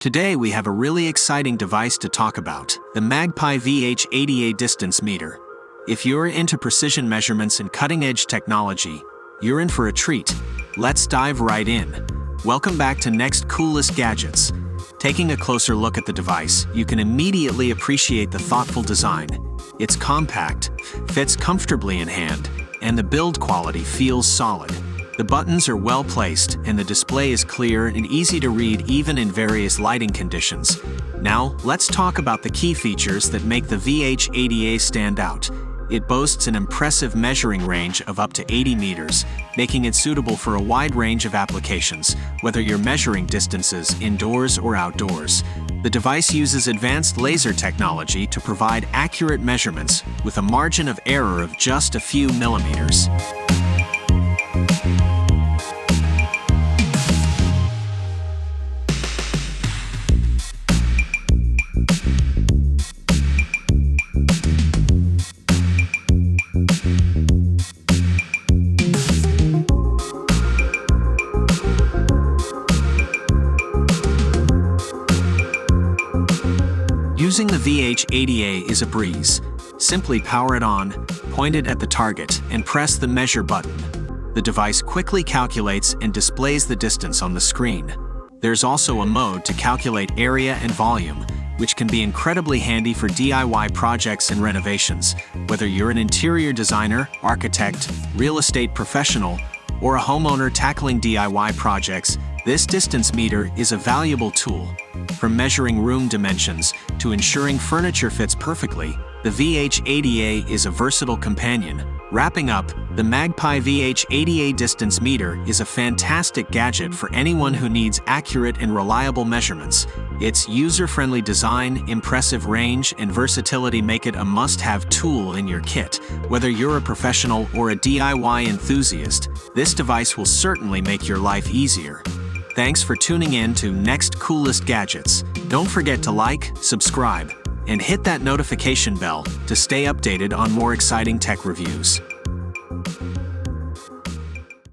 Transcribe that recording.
Today we have a really exciting device to talk about, the Magpie VH-80A Distance Meter. If you're into precision measurements and cutting-edge technology, you're in for a treat. Let's dive right in. Welcome back to Next Coolest Gadgets. Taking a closer look at the device, you can immediately appreciate the thoughtful design. It's compact, fits comfortably in hand, and the build quality feels solid. The buttons are well placed, and the display is clear and easy to read even in various lighting conditions. Now, let's talk about the key features that make the VH-80A stand out. It boasts an impressive measuring range of up to 80 meters, making it suitable for a wide range of applications, whether you're measuring distances indoors or outdoors. The device uses advanced laser technology to provide accurate measurements with a margin of error of just a few millimeters. Using the VH-80A is a breeze. Simply power it on, point it at the target, and press the measure button. The device quickly calculates and displays the distance on the screen. There's also a mode to calculate area and volume, which can be incredibly handy for DIY projects and renovations. Whether you're an interior designer, architect, real estate professional, or a homeowner tackling DIY projects, this distance meter is a valuable tool. From measuring room dimensions to ensuring furniture fits perfectly, the VH-80A is a versatile companion. Wrapping up, the Magpie VH-80A Distance Meter is a fantastic gadget for anyone who needs accurate and reliable measurements. Its user-friendly design, impressive range, and versatility make it a must-have tool in your kit. Whether you're a professional or a DIY enthusiast, this device will certainly make your life easier. Thanks for tuning in to Next Coolest Gadgets. Don't forget to like, subscribe, and hit that notification bell to stay updated on more exciting tech reviews.